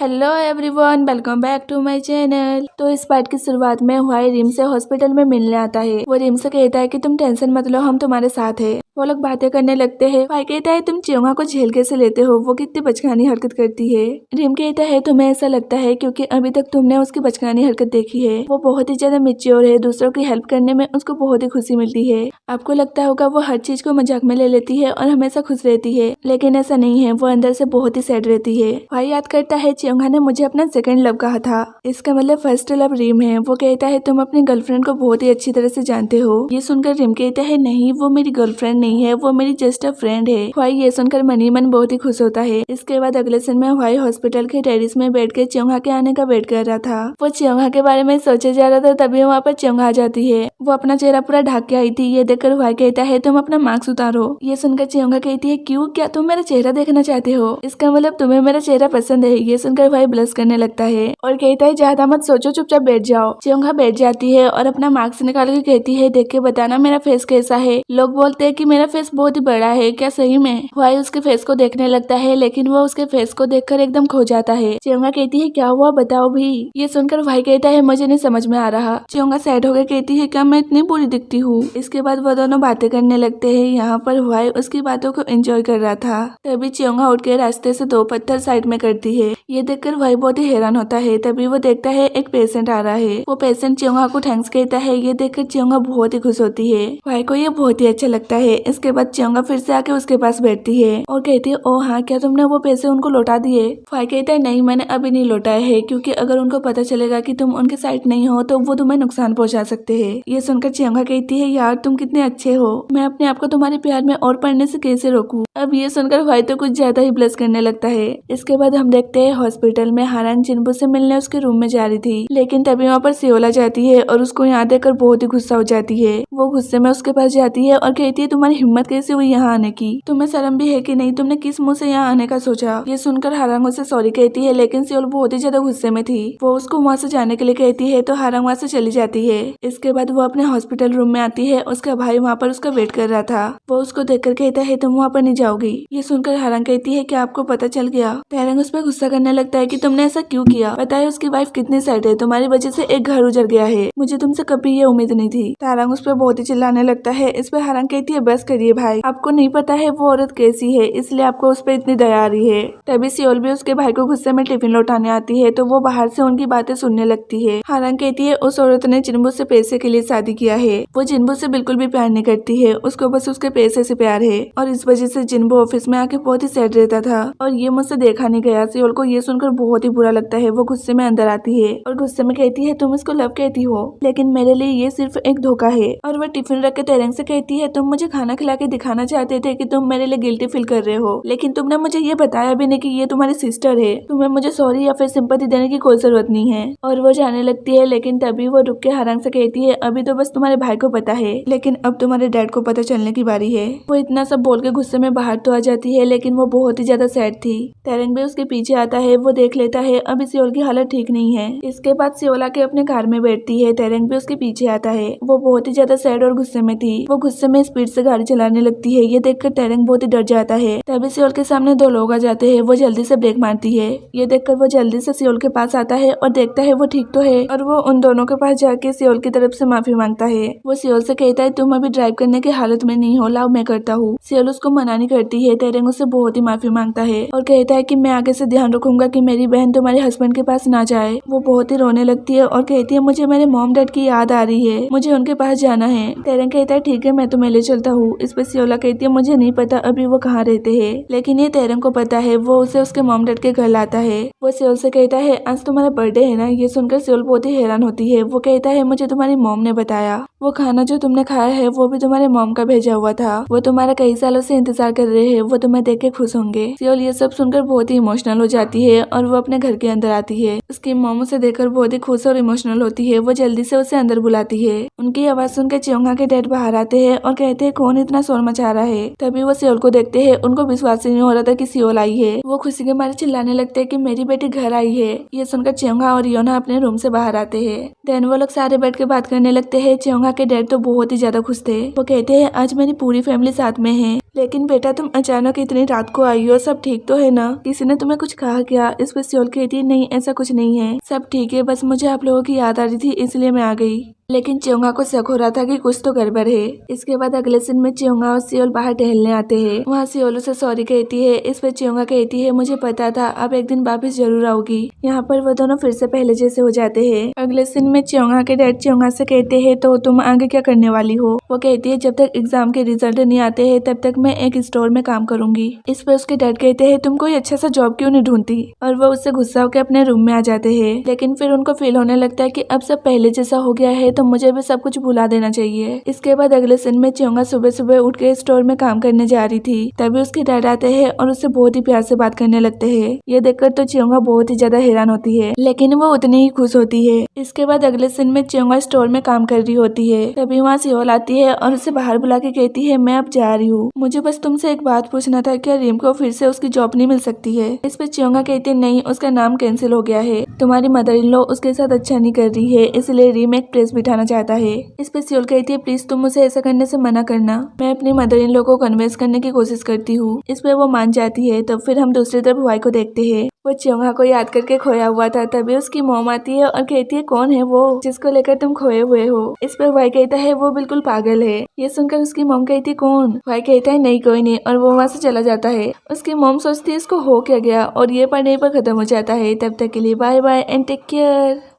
Hello everyone, welcome back to my channel. तो इस part की शुरुआत में हुआई रिम से हॉस्पिटल में मिलने आता है। वो रिम से कहता है कि तुम टेंशन मत लो, हम तुम्हारे साथ है। वो लोग बातें करने लगते हैं। भाई कहता है तुम चियोंगा को झेल कैसे लेते हो, वो कितनी बचकानी हरकत करती है। रिम कहता है तुम्हें ऐसा लगता है क्योंकि अभी तक तुमने उसकी बचकानी हरकत देखी है। वो बहुत ही ज्यादा मेच्योर है, दूसरों की हेल्प करने में उसको बहुत ही खुशी मिलती है। आपको लगता होगा वो हर चीज को मजाक में ले लेती है और हमेशा खुश रहती है, लेकिन ऐसा नहीं है। वो अंदर से बहुत ही सैड रहती है। भाई याद करता है चियोंगा ने मुझे अपना सेकंड लव कहा था, इसका मतलब फर्स्ट लव रिम है। वो कहता है तुम अपनी गर्लफ्रेंड को बहुत ही अच्छी तरह से जानते हो। ये सुनकर रिम कहता है नहीं, वो मेरी गर्लफ्रेंड नहीं है, वो मेरी जस्ट अ फ्रेंड है। हुआई ये सुनकर मन ही मन बहुत ही खुश होता है। इसके बाद अगले सीन में हुआई हॉस्पिटल के टेरिस में बैठ के चियोंगा के आने का वेट कर रहा था। वो चियोंगा के बारे में सोचे जा रहा था, तभी वहाँ पर चियोंगा आ जाती है। वो अपना चेहरा पूरा ढक के आई थी। ये देखकर हुआई कहता है तुम अपना मास्क उतारो। ये सुनकर चियोंगा कहती है क्यों, क्या तुम मेरा चेहरा देखना चाहते हो? इसका मतलब तुम्हें मेरा चेहरा पसंद है। ये सुनकर हुआई ब्लश करने लगता है और कहता है ज्यादा मत सोचो, चुपचाप बैठ जाओ। चियोंगा बैठ जाती है और अपना मास्क निकाल के कहती है देख के बताना मेरा फेस कैसा है। लोग बोलते हैं कि मेरा फेस बहुत ही बड़ा है, क्या सही में? हुआई उसके फेस को देखने लगता है, लेकिन वो उसके फेस को देखकर एकदम खो जाता है। चियोंगा कहती है क्या हुआ बताओ भी। ये सुनकर भाई कहता है मुझे नहीं समझ में आ रहा। चियोंगा सैड होकर कहती है क्या मैं इतनी बुरी दिखती हूँ? इसके बाद वो दोनों बातें करने लगते हैं। यहाँ पर हुआई उसकी बातों को एंजॉय कर रहा था। तभी चियोंगा उठ के रास्ते से 2 पत्थर साइड में करती है। ये देखकर भाई बहुत ही हैरान होता है। तभी वो देखता है एक पेशेंट आ रहा है। वो पेशेंट चियोंगा को थैंक्स कहता है। ये देखकर चियोंगा बहुत ही खुश होती है। भाई को ये बहुत ही अच्छा लगता है। इसके बाद चियोंगा फिर से आके उसके पास बैठती है और कहती है ओ हाँ, क्या तुमने वो पैसे उनको लौटा दिए? भाई कहता है नहीं, मैंने अभी नहीं लौटाए है, क्योंकि अगर उनको पता चलेगा कि तुम उनके साइड नहीं हो तो वो तुम्हें नुकसान पहुंचा सकते हैं। ये सुनकर चियोंगा कहती है यार तुम कितने अच्छे हो, मैं अपने आप को तुम्हारे प्यार में और पढ़ने से कैसे रोकूं? अब ये सुनकर भाई तो कुछ ज्यादा ही ब्लश करने लगता है। इसके बाद हम देखते हैं हॉस्पिटल में हारान जिन्बू से मिलने उसके रूम में जा रही थी, लेकिन तभी वहाँ पर सियोल आ जाती है और उसको यहाँ देखकर बहुत ही गुस्सा हो जाती है। वो गुस्से में उसके पास जाती है और कहती है तुम्हारी हिम्मत कैसे हुई यहाँ आने की? तुम्हें शर्म भी है कि नहीं? तुमने किस मुंह से यहाँ आने का सोचा? ये सुनकर हारांग उसे सॉरी कहती है, लेकिन सियोल बहुत ही ज्यादा गुस्से में थी। वो उसको वहाँ से जाने के लिए कहती है तो हारांग वहाँ से चली जाती है। इसके बाद वो अपने हॉस्पिटल रूम में आती है। उसका भाई वहाँ पर उसका वेट कर रहा था। वो उसको देखकर कहता है तुम वहाँ पर नहीं जाओगी। ये सुनकर हारांग कहती है क्या आपको पता चल गया? हारांग उस पर गुस्सा करने लगता है कि तुमने ऐसा क्यों किया? पता है उसकी वाइफ कितनी सैड है, तुम्हारी वजह से एक घर उजड़ गया है, मुझे तुमसे कभी ये उम्मीद नहीं थी। हारांग उस पर बहुत ही चिल्लाने लगता है। इस पर हारांग कहती है बस करिए भाई, आपको नहीं पता है वो औरत कैसी है, इसलिए आपको उस पर इतनी दया आ रही है। तभी सियोल भी उसके भाई को गुस्से में टिफिन लौटाने आती है, तो वो बाहर से उनकी बातें सुनने लगती है। हारांग कहती है उस औरत ने जिन्बू से पैसे के लिए शादी किया है, वो जिन्बू से बिल्कुल भी प्यार नहीं करती है, उसको बस उसके पैसे से प्यार है, और इस वजह से जिन्बू ऑफिस में आके बहुत ही सैड रहता था और ये मुझसे देखा नहीं गया। सियोल को ये सुनकर बहुत ही बुरा लगता है। वो गुस्से में अंदर आती है और गुस्से में कहती है तुम इसको लव कहती हो, लेकिन मेरे लिए ये सिर्फ एक धोखा है। और वह टिफिन रख के तेरेंग से कहती है तुम मुझे खाना खिला के दिखाना चाहते थे कि तुम मेरे लिए गिल्टी फील कर रहे हो, लेकिन तुमने मुझे ये बताया भी नहीं कि ये तुम्हारी सिस्टर है। तुम्हें मुझे सॉरी या फिर सिंपैथी देने की कोई जरूरत नहीं है। और वो जाने लगती है, लेकिन तभी वो रुक के हारांग से कहती है अभी तो बस तुम्हारे भाई को पता है, लेकिन अब तुम्हारे डैड को पता चलने की बारी है। वो इतना सब बोल के गुस्से में बाहर तो आ जाती है, लेकिन वो बहुत ही ज्यादा सैड थी। तेरेंग भी उसके पीछे आता है। वो देख लेता है अभी सियोल की हालत ठीक नहीं है। इसके बाद सियोल आके अपने कार में बैठती है। तेरेंग भी उसके पीछे आता है। वो बहुत ही ज्यादा सैड और गुस्से में थी। वो गुस्से में स्पीड से गाड़ी चलाने लगती है। ये देखकर तेरेंग बहुत ही डर जाता है। तभी सियोल के सामने 2 लोग आ जाते हैं। वो जल्दी से ब्रेक मारती है। ये देखकर वो जल्दी से सियोल के पास आता है और देखता है वो ठीक तो है, और वो उन दोनों के पास जाके सियोल की तरफ से माफी मांगता है। वो सियोल से कहता है तुम अभी ड्राइव करने की हालत में नहीं हो, लाओ मैं करता हूँ। सियोल उसको मना नहीं करती है। तेरेंग उससे बहुत ही माफी मांगता है और कहता है कि मैं आगे से ध्यान रखूंगा कि मेरी बहन तुम्हारे हस्बैंड के पास ना जाए। वो बहुत ही रोने लगती है और कहती है मुझे मेरे मॉम डैड की याद आ रही है, मुझे उनके पास जाना है। तेरेंग कहता है ठीक है मैं तुम्हें ले चलता हूँ। इस पे सियोला कहती है मुझे नहीं पता अभी वो कहाँ रहते हैं, लेकिन ये तेरेंग को पता है। वो उसे उसके मॉम डैड के घर लाता है। वो सियोल से कहता है आज तुम्हारा बर्थडे है ना? ये सुनकर सियोल बहुत ही हैरान होती है। वो कहता है मुझे तुम्हारी मॉम ने बताया, वो खाना जो तुमने खाया है वो भी तुम्हारे मॉम का भेजा हुआ था, वो तुम्हारा कई सालों से इंतजार कर रहे हैं, वो तुम्हें देख के खुश होंगे। सियोल ये सब सुनकर बहुत ही इमोशनल हो जाती है और वो अपने घर के अंदर आती है। उसकी मॉम उसे देखकर बहुत ही खुश और इमोशनल होती है। वो जल्दी से उसे अंदर बुलाती है। उनकी आवाज सुनकर चियोंगा के डैड बाहर आते हैं और कहते हैं कौन इतना शोर मचा रहा है। तभी वो सियोल को देखते हैं। उनको विश्वास ही नहीं हो रहा था कि सियोल आई है। वो खुशी के मारे चिल्लाने लगते हैं कि मेरी बेटी घर आई है। ये सुनकर चियोंगा और योना अपने रूम से बाहर आते हैं। देन वो लोग सारे बैठ के बात करने लगते हैं। चियोंगा के डैड तो बहुत ही ज्यादा खुश थे। वो कहते हैं आज मेरी पूरी फैमिली साथ में है, लेकिन बेटा तुम अचानक इतनी रात को आई हो, सब ठीक तो है ना? किसी ने तुम्हें कुछ कहा क्या? इस पर सियोल कहती है नहीं ऐसा कुछ नहीं है, सब ठीक है, बस मुझे आप लोगों की याद आ रही थी इसलिए मैं आ गई। लेकिन चियोंगा को शक हो रहा था कि कुछ तो गड़बड़ है। इसके बाद अगले सीन में चियोंगा और सियोल बाहर टहलने आते हैं। वहाँ सियोल उसे सॉरी कहती है। इस पर चियोंगा कहती है मुझे पता था अब एक दिन वापस जरूर आऊगी। यहाँ पर वो दोनों फिर से पहले जैसे हो जाते हैं। अगले सीन में चियोंगा के डैड चियोंगा से कहते हैं तो तुम आगे क्या करने वाली हो? वो कहती है जब तक एग्जाम के रिजल्ट नहीं आते हैं तब तक मैं एक स्टोर में काम करूंगी। इस पर उसके डैड कहते हैं तुम कोई अच्छा सा जॉब क्यों नहीं ढूंढती? और वो उससे गुस्सा होकर अपने रूम में आ जाते हैं। लेकिन फिर उनको फील होने लगता है कि अब सब पहले जैसा हो गया है तो मुझे भी सब कुछ भुला देना चाहिए। इसके बाद अगले दिन में चियोंगा सुबह सुबह उठ के स्टोर में काम करने जा रही थी। तभी उसके डैड आते हैं और उससे बहुत ही प्यार से बात करने लगते हैं। ये देखकर तो चियोंगा बहुत ही ज्यादा हैरान होती है, लेकिन वो उतनी ही खुश होती है। इसके बाद अगले दिन में चियोंगा स्टोर में काम कर रही होती है। तभी वहाँ सियोल आती है और उसे बाहर बुला के कहती है मैं अब जा रही हूँ, मुझे बस तुमसे एक बात पूछना था, क्या रिम को फिर से उसकी जॉब नहीं मिल सकती है? इस पर चियोंगा कहती है नहीं, उसका नाम कैंसिल हो गया है, तुम्हारी मदर इन लॉ उसके साथ अच्छा नहीं कर रही है, इसलिए रिम एक प्रेस बिठाना चाहता है। इस पे सियोल कहती है प्लीज तुम मुझे ऐसा करने से मना करना, मैं अपनी मदर इन लॉ को कन्विंस करने की कोशिश करती हूँ। इस पे वो मान जाती है। तो फिर हम दूसरी तरफ वाई को देखते हैं। वो चियोंगा को याद करके खोया हुआ था। तभी उसकी मॉम आती है और कहती है कौन है वो जिसको लेकर तुम खोए हुए हो? इस पर वाई कहता है वो बिल्कुल पागल है। ये सुनकर उसकी मॉम कहती है कौन? वाई कहता है नहीं कोई नहीं, और वो वहाँ से चला जाता है। उसकी मॉम सोचती है इसको हो क्या गया, और ये पढ़ने पर खत्म हो जाता है। तब तक के लिए bye bye and take care.